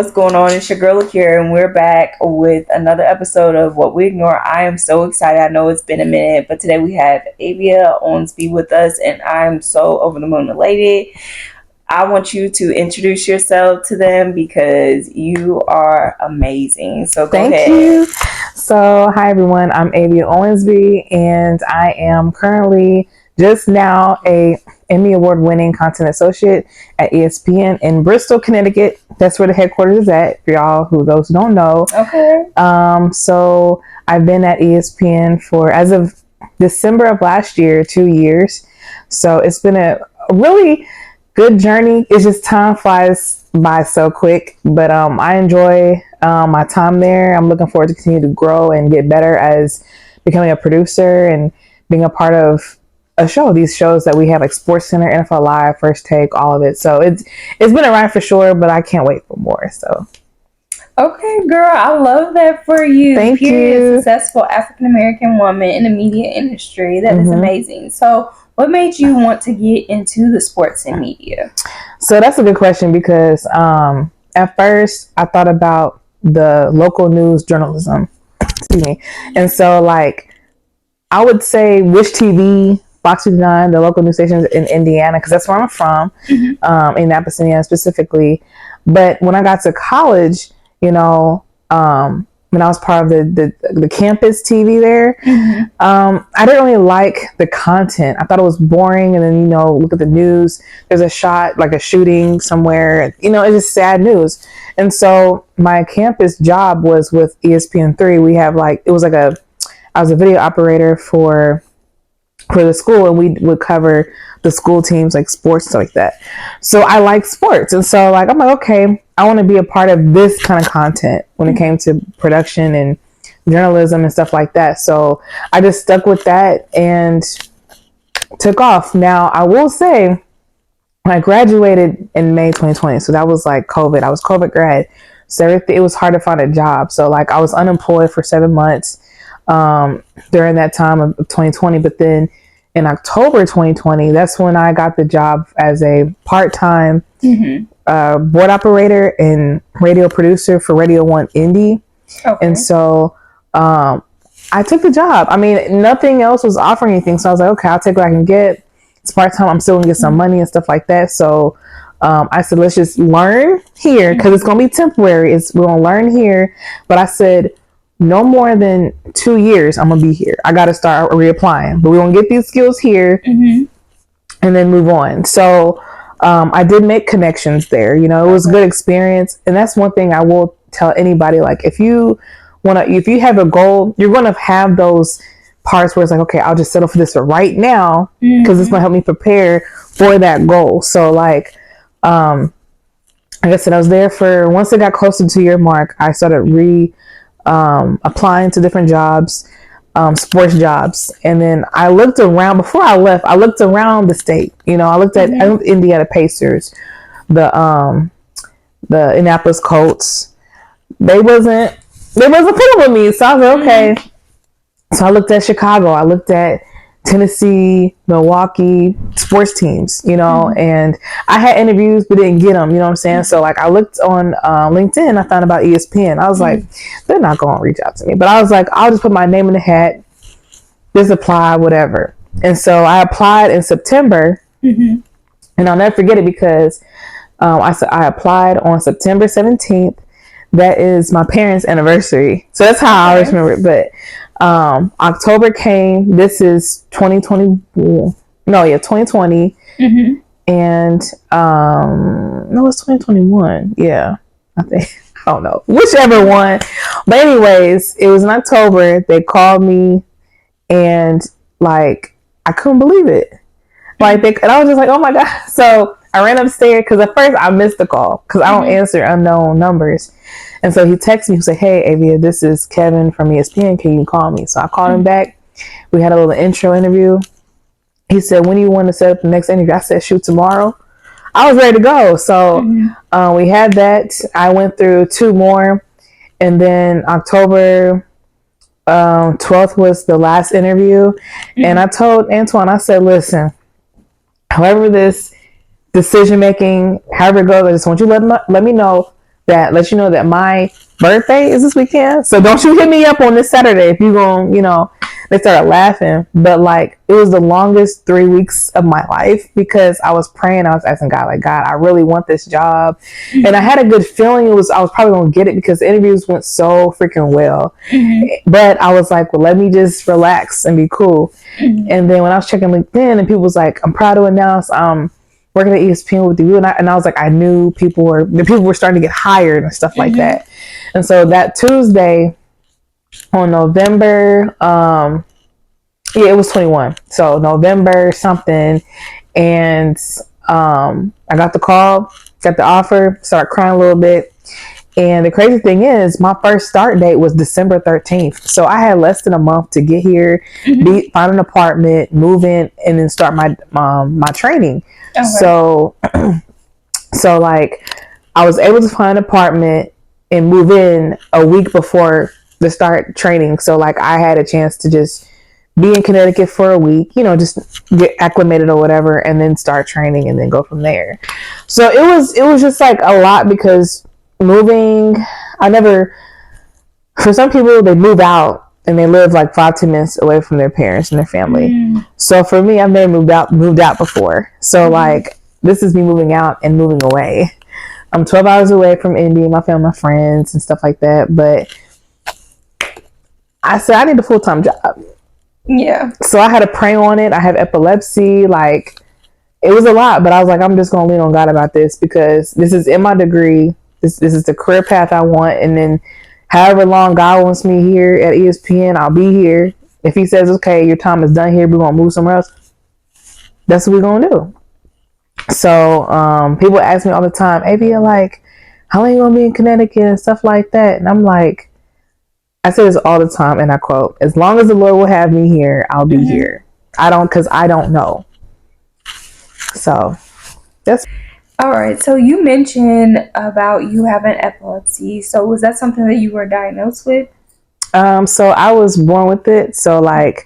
what's going on? It's your girl Akira, and we're back with another episode of What We Ignore. I am so excited. I know it's been a minute, but today we have Avia Owensby with us, and I'm so over the moon elated. I want you to introduce yourself to them because you are amazing. So go ahead. Thank you. So, hi everyone. I'm Avia Owensby, and I am currently just now a Emmy Award-winning content associate at ESPN in Bristol, Connecticut. That's where the headquarters is at. For y'all those who don't know. Okay. So I've been at ESPN for, as of December of last year, 2 years. So it's been a really good journey. It's just time flies by so quick, but I enjoy my time there. I'm looking forward to continue to grow and get better as becoming a producer and being a part of a show. These shows that we have, like Sports Center, NFL Live, First Take, all of it. So it's been a ride for sure, but I can't wait for more. So. Okay, girl, I love that for you. Thank you. Successful African American woman in the media industry. That is amazing. So, what made you want to get into the sports and media? So that's a good question because at first I thought about the local news journalism. Excuse me. And so like I would say Wish TV, Fox 59, the local news stations in Indiana, because that's where I'm from, Indianapolis, Indiana specifically. But when I got to college, you know, when I was part of the campus TV there, I didn't really like the content. I thought it was boring. And then, you know, look at the news. There's a shot, like a shooting somewhere. You know, it's just sad news. And so my campus job was with ESPN3. We have I was a video operator for the school, and we would cover the school teams, like sports, stuff like that. So I like sports. And so I'm like, okay, I want to be a part of this kind of content when it came to production and journalism and stuff like that. So I just stuck with that and took off. Now, I will say, when I graduated in May 2020, so that was like COVID. I was COVID grad. So it was hard to find a job. So I was unemployed for 7 months during that time of 2020. But then in October 2020, that's when I got the job as a part-time board operator and radio producer for Radio 1 Indie. Okay. And so I took the job. I mean, nothing else was offering anything. So I was like, okay, I'll take what I can get. It's part-time. I'm still going to get some money and stuff like that. So I said, let's just learn here because it's going to be temporary. We're going to learn here. But I said, no more than 2 years, I'm going to be here. I got to start reapplying. But we're going to get these skills here and then move on. So I did make connections there. You know, it was a good experience. And that's one thing I will tell anybody. Like, if you have a goal, you're going to have those parts where it's like, okay, I'll just settle for this for right now because it's going to help me prepare for that goal. So like I said, I was there for, once it got close to the 2 year mark, I started applying to different jobs, sports jobs. And then I looked around, before I left, I looked around the state. You know, I looked at Indiana Pacers, the Indianapolis Colts. They wasn't picking with me. So I was like, okay. So I looked at Chicago. I looked at Tennessee, Milwaukee sports teams, you know, and I had interviews but didn't get them, you know what I'm saying? So I looked on LinkedIn, I found about ESPN. I was like, they're not going to reach out to me. But I was like, I'll just put my name in the hat, just apply, whatever. And so I applied in September, and I'll never forget it because I applied on September 17th. That is my parents' anniversary. So that's how I always remember it. But October came. This is 2020. No, yeah, 2020. And no, it's 2021. Yeah, I think. I don't know. Whichever one. But anyways, it was in October. They called me, and I couldn't believe it. And I was just like, oh my God. So I ran upstairs because at first I missed the call because I don't answer unknown numbers. And so he texted me, he said, hey, Avia, this is Kevin from ESPN. Can you call me? So I called him back. We had a little intro interview. He said, when do you want to set up the next interview? I said, shoot, tomorrow. I was ready to go. So we had that. I went through 2 more. And then October 12th was the last interview. And I told Antoine, I said, listen, however this decision making, however it goes, I just want you to let me know that lets you know that my birthday is this weekend. So don't you hit me up on this Saturday if you gon', they started laughing. But like, it was the longest 3 weeks of my life because I was praying. I was asking God, like, God, I really want this job. Mm-hmm. And I had a good feeling I was probably going to get it because the interviews went so freaking well. Mm-hmm. But I was like, well, let me just relax and be cool. Mm-hmm. And then when I was checking LinkedIn and people was like, I'm proud to announce working at ESPN with you, and I was like, I knew people were starting to get hired and stuff like that. And so that Tuesday on November, it was 21. So November something, and I got the call, got the offer, started crying a little bit. And the crazy thing is, my first start date was December 13th. So I had less than a month to get here, find an apartment, move in, and then start my training. Okay. So like, I was able to find an apartment and move in a week before the start training. So like, I had a chance to just be in Connecticut for a week, just get acclimated or whatever, and then start training and then go from there. So it was just like a lot because moving, for some people, they move out and they live like 5-10 minutes away from their parents and their family. So for me, I've never moved out before. So like, this is me moving out and moving away. I'm 12 hours away from Indy, my family, my friends and stuff like that. But I said, I need a full-time job. Yeah. So I had to pray on it. I have epilepsy. Like, it was a lot, but I was like, I'm just going to lean on God about this because this is in my degree. This is the career path I want. And then however long God wants me here at ESPN, I'll be here. If he says, okay, your time is done here, we're going to move somewhere else, that's what we're going to do. So people ask me all the time, Avia, like, how long are you going to be in Connecticut and stuff like that? And I'm like, I say this all the time, and I quote, as long as the Lord will have me here, I'll be here. Because I don't know. So that's... All right. So you mentioned about you having epilepsy. So was that something that you were diagnosed with? So I was born with it. So like,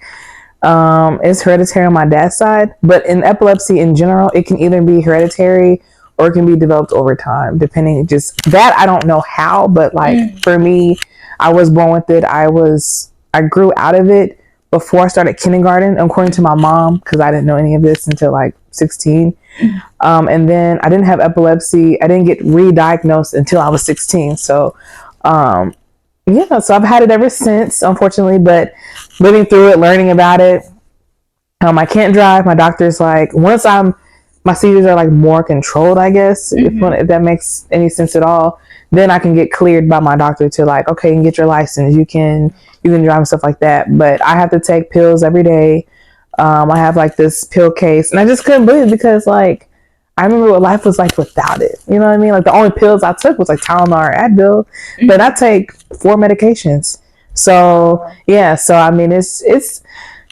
it's hereditary on my dad's side, but in epilepsy in general, it can either be hereditary or it can be developed over time, depending. Just that I don't know how, but like for me, I was born with it. I grew out of it before I started kindergarten, according to my mom, because I didn't know any of this until like 16. And then I didn't have epilepsy. I didn't get re-diagnosed until I was 16. So, so I've had it ever since, unfortunately, but living through it, learning about it. I can't drive. My doctor's like, my seizures are like more controlled, I guess, if that makes any sense at all, then I can get cleared by my doctor to like, okay, you can get your license. You can drive and stuff like that. But I have to take pills every day. I have like this pill case, and I just couldn't believe it because like, I remember what life was like without it. You know what I mean? Like the only pills I took was like Tylenol or Advil, but I take 4 medications. So yeah, so I mean, it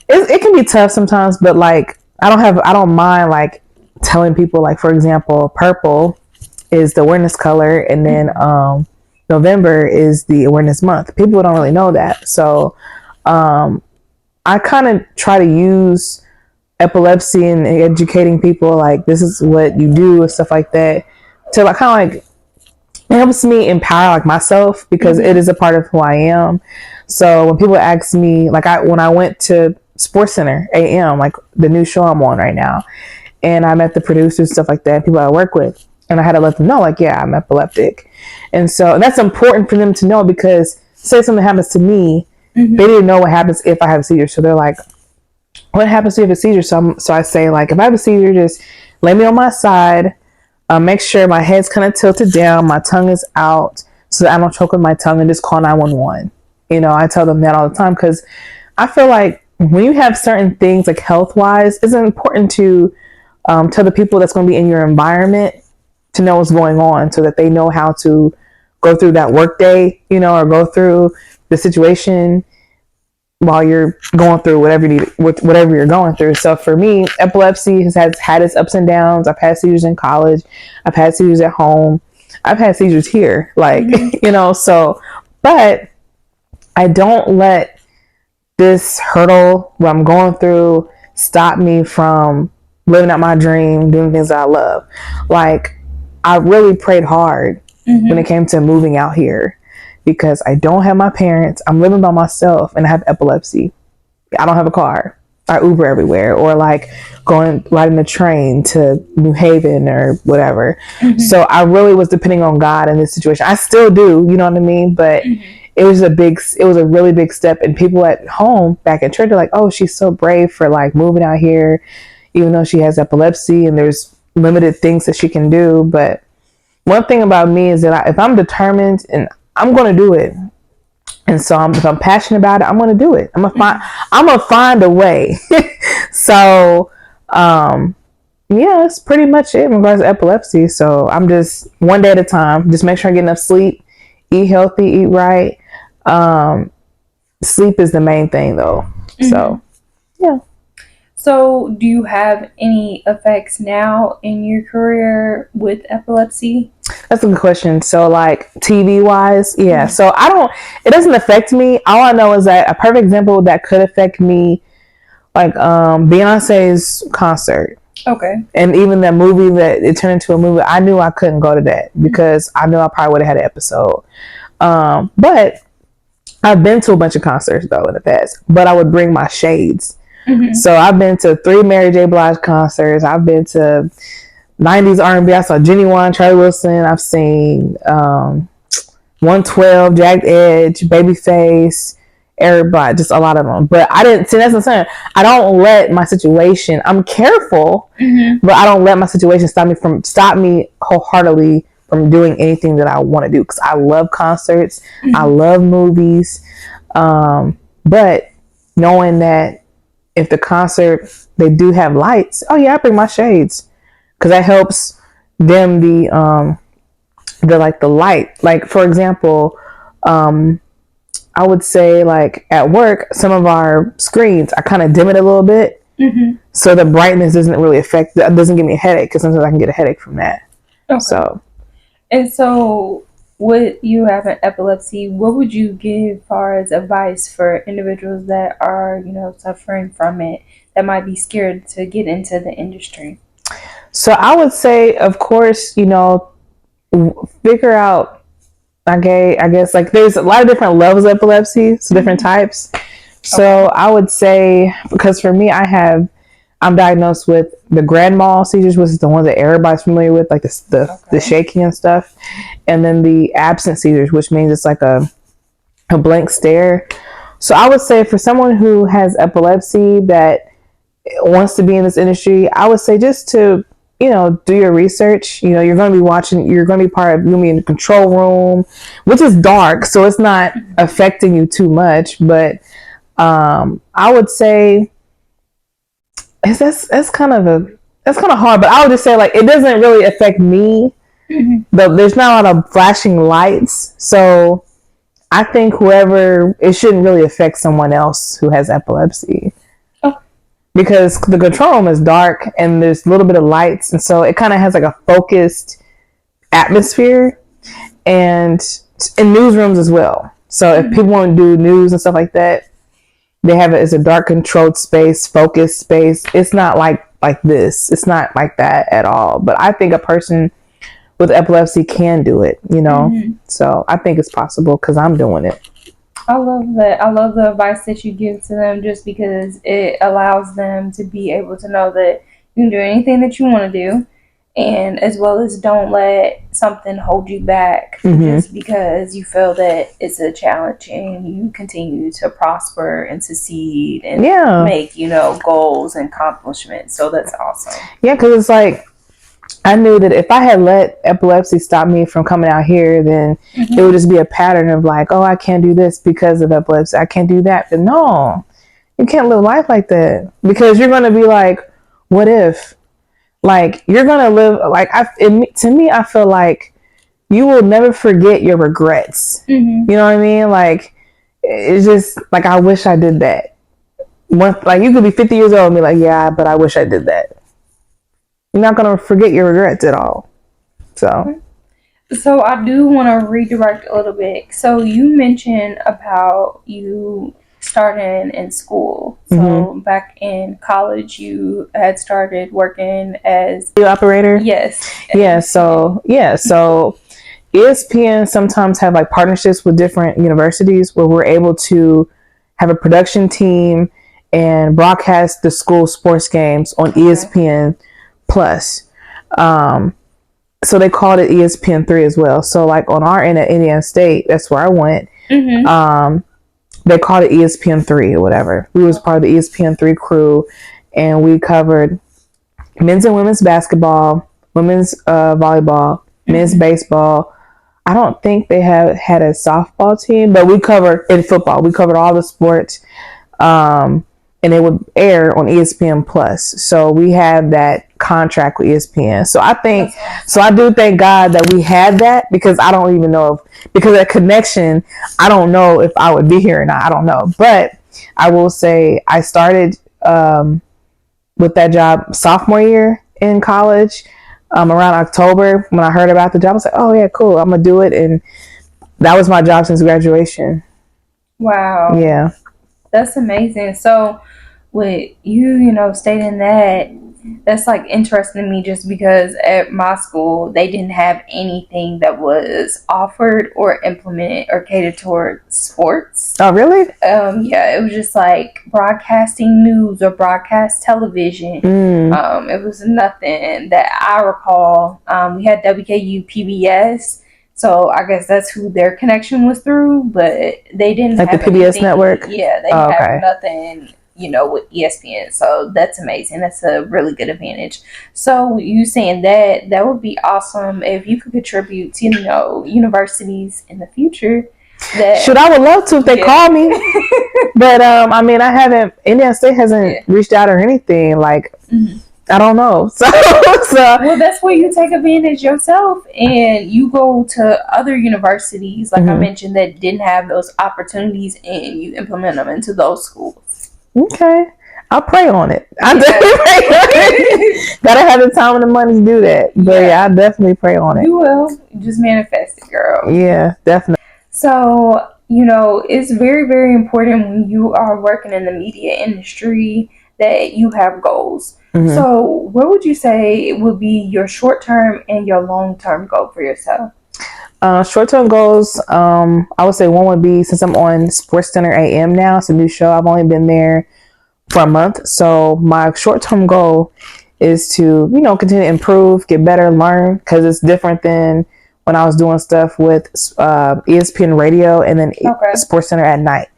can be tough sometimes, but like, I don't mind like telling people, like, for example, purple is the awareness color, and then November is the awareness month. People don't really know that. So I kind of try to use epilepsy and educating people, like, this is what you do and stuff like that, to like kind of like, it helps me empower like myself because it is a part of who I am. So when people ask me, like, when I went to Sports Center AM, like the new show I'm on right now, and I met the producers, stuff like that, people I work with, and I had to let them know, like, yeah, I'm epileptic. And so that's important for them to know because say something happens to me, they didn't know what happens if I have a seizure. So they're like, what happens if you have a seizure? So I say, like, if I have a seizure, just lay me on my side, make sure my head's kind of tilted down, my tongue is out so that I don't choke with my tongue, and just call 911. I tell them that all the time because I feel like when you have certain things like health-wise, it's important to tell the people that's going to be in your environment to know what's going on so that they know how to go through that work day, or go through the situation while you're going through whatever you're going through. So for me, epilepsy has had its ups and downs. I've had seizures in college. I've had seizures at home. I've had seizures here, like, so, but I don't let this hurdle what I'm going through stop me from living out my dream, doing things that I love. Like, I really prayed hard when it came to moving out here, because I don't have my parents. I'm living by myself and I have epilepsy. I don't have a car. I Uber everywhere, or like riding the train to New Haven or whatever. So I really was depending on God in this situation. I still do, you know what I mean? But it was a really big step. And people at home back at church are like, oh, she's so brave for like moving out here, even though she has epilepsy and there's limited things that she can do. But one thing about me is that if I'm determined, and I'm going to do it. And so if I'm passionate about it, I'm going to do it. I'm going to find a way. So, yeah, that's pretty much it in regards to epilepsy. So I'm just one day at a time, just make sure I get enough sleep, eat healthy, eat right. Sleep is the main thing though. So, yeah. So, do you have any effects now in your career with epilepsy? That's a good question. So, like TV wise, yeah. So it doesn't affect me. All I know is that a perfect example that could affect me, like Beyonce's concert. Okay. And even that movie that it turned into a movie, I knew I couldn't go to that because I knew I probably would have had an episode. But I've been to a bunch of concerts though in the past, but I would bring my shades. So I've been to 3 Mary J. Blige concerts. I've been to 90s R&B. I saw Jenny Wan, Charlie Wilson. I've seen 112, Jagged Edge, Babyface, everybody, just a lot of them. But I didn't see, that's what I'm saying. I don't let my situation, I'm careful, but I don't let my situation stop me wholeheartedly from doing anything that I want to do, because I love concerts. I love movies. But knowing that if the concert, they do have lights, oh yeah, I bring my shades, because that helps them the light. Like, for example, I would say like at work, some of our screens, I kind of dim it a little bit, so the brightness doesn't really doesn't give me a headache, because sometimes I can get a headache from that. Okay. So with you having epilepsy, what would you give far as advice for individuals that are, suffering from it, that might be scared to get into the industry? So I would say, of course, figure out, I guess, like there's a lot of different levels of epilepsy, so different types. So I would say, because for me, I'm diagnosed with the grand mal seizures, which is the one that everybody's familiar with, like the shaking and stuff. And then the absent seizures, which means it's like a blank stare. So I would say for someone who has epilepsy that wants to be in this industry, I would say just to, do your research. You're going to be watching, you're going to be in the control room, which is dark, so it's not affecting you too much. But I would say that's kind of hard, but I would just say, like, it doesn't really affect me. But there's not a lot of flashing lights, so I think it shouldn't really affect someone else who has epilepsy. Because the control room is dark and there's a little bit of lights, and so it kind of has like a focused atmosphere, and in newsrooms as well. So if people want to do news and stuff like that, they have it's a dark, controlled space, focused space. It's not like this. It's not like that at all. But I think a person with epilepsy can do it, So I think it's possible because I'm doing it. I love that. I love the advice that you give to them, just because it allows them to be able to know that you can do anything that you want to do, and as well as don't let something hold you back just because you feel that it's a challenge, and you continue to prosper and succeed and make, goals and accomplishments. So that's awesome. Yeah, because it's like, I knew that if I had let epilepsy stop me from coming out here, then it would just be a pattern of like, oh, I can't do this because of epilepsy. I can't do that. But no, you can't live life like that, because you're going to be like, what if? Like, you're going to live like, to me, I feel like you will never forget your regrets. You know what I mean? Like, it's just like, I wish I did that. Like, you could be 50 years old and be like, yeah, but I wish I did that. You're not going to forget your regrets at all. So I do want to redirect a little bit. So you mentioned about you starting in school. So back in college, you had started working as the operator. Yes. So ESPN sometimes have like partnerships with different universities where we're able to have a production team and broadcast the school sports games on ESPN Plus. So they called it ESPN3 as well. So like on our end at Indiana State, that's where I went. They called it ESPN3 or whatever. We was part of the ESPN3 crew, and we covered men's and women's basketball, women's volleyball, men's baseball. I don't think they have had a softball team, but we covered in football. We covered all the sports, and it would air on ESPN Plus. So we have that contract with ESPN. So I do thank God that we had that, because I don't even know because of that connection, I don't know if I would be here or not. I don't know, but I will say I started with that job sophomore year in college. Around October, when I heard about the job, I was like, oh yeah, cool, I'm gonna do it. And that was my job since graduation. Wow. Yeah. That's amazing. So with you, stating that, that's like interesting to me, just because at my school they didn't have anything that was offered or implemented or catered toward sports. Oh really? Yeah, it was just like broadcasting news or broadcast television. It was nothing that I recall. We had WKU PBS, so I guess that's who their connection was through, but they didn't like have the PBS anything. network. Yeah, they didn't have nothing, with ESPN. So that's amazing. That's a really good advantage. So you saying that would be awesome if you could contribute to, universities in the future. Should I would love to if they call me. But I mean, I haven't. Indiana State hasn't reached out or anything. Like, I don't know. So well, that's where you take advantage yourself, and you go to other universities, like I mentioned, that didn't have those opportunities, and you implement them into those schools. Okay, I'll pray on it. I definitely pray on it. Gotta have the time and the money to do that. But yeah, I definitely pray on it. You will. Just manifest it, girl. Yeah, definitely. So, it's very, very important when you are working in the media industry that you have goals. So what would you say would be your short-term and your long-term goal for yourself? Short-term goals, I would say one would be, since I'm on SportsCenter AM now, it's a new show. I've only been there for a month. So my short-term goal is to, continue to improve, get better, learn, because it's different than when I was doing stuff with ESPN radio and then SportsCenter at night.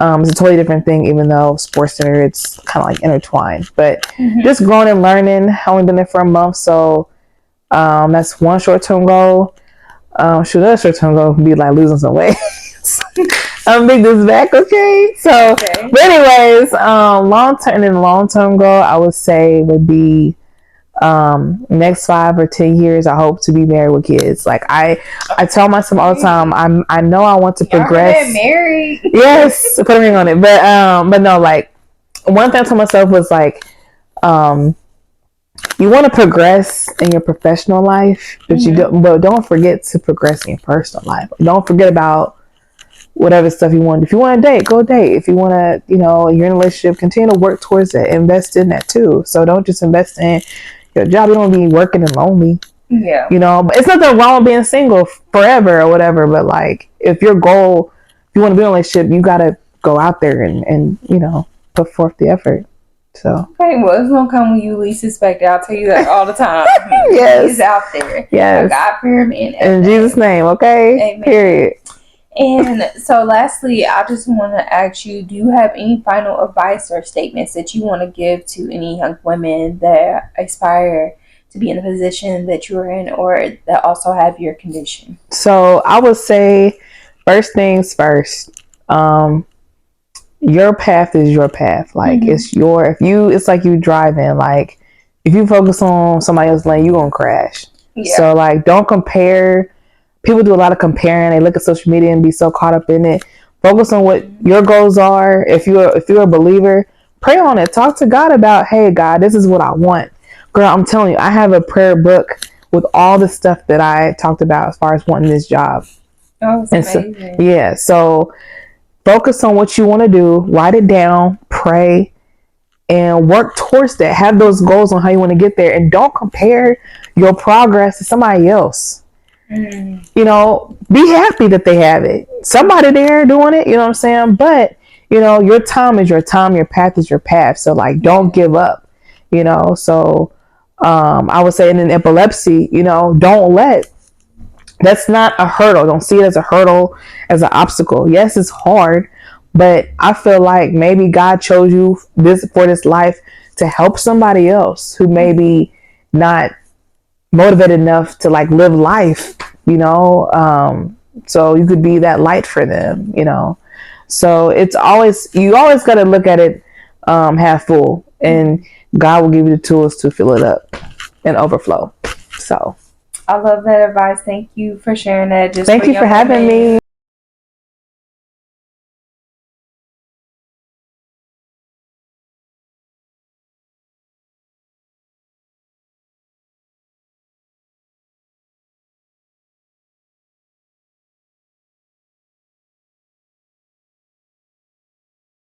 It's a totally different thing, even though SportsCenter, it's kind of like intertwined. But just growing and learning. I've only been there for a month, so that's one short-term goal. Another short-term goal would be like losing some weight. I'm big this back, okay? So, but anyways, long-term goal, I would say would be next 5 or 10 years, I hope to be married with kids. Like I tell myself all the time, I know I want to progress. Married. Yes, put a ring on it. But no, like one thing I told myself was like, you want to progress in your professional life, but don't forget to progress in your personal life. Don't forget about whatever stuff you want. If you want to date, go date. If you want to, you're in a relationship, continue to work towards it. Invest in that too. So don't just invest in your job. You don't be working and lonely. Yeah. But it's nothing wrong with being single forever or whatever. But like, if your goal, if you want to be in a relationship, you got to go out there and put forth the effort. So. Okay, well, it's gonna come when you least suspect it. I'll tell you that all the time. Yes. He's out there. Yes. God fear him in Jesus' name. Okay. Amen. Period. And so lastly, I just want to ask you, do you have any final advice or statements that you want to give to any young women that aspire to be in the position that you're in, or that also have your condition? So I would say, first things first, your path is your path. Like it's like you driving. Like if you focus on somebody else's lane, you're going to crash. Yeah. So like, don't compare. People do a lot of comparing. They look at social media and be so caught up in it. Focus on what your goals are. If you're a believer, pray on it. Talk to God about, hey, God, this is what I want. Girl, I'm telling you, I have a prayer book with all the stuff that I talked about as far as wanting this job. Oh, that's amazing. So focus on what you want to do. Write it down. Pray. And work towards that. Have those goals on how you want to get there. And don't compare your progress to somebody else. You know, be happy that they have it. Somebody there doing it, you know what I'm saying? But, you know, your time is your time, your path is your path. So like don't give up, you know. So I would say in epilepsy, you know, don't let that's not a hurdle. Don't see it as a hurdle, as an obstacle. Yes, it's hard, but I feel like maybe God chose you this for this life to help somebody else who maybe not motivated enough to like live life, you know. So you could be that light for them, you know. So it's always you always got to look at it half full, and God will give you the tools to fill it up and overflow. So I love that advice. Thank you for sharing that. Just thank for you for young having women. me.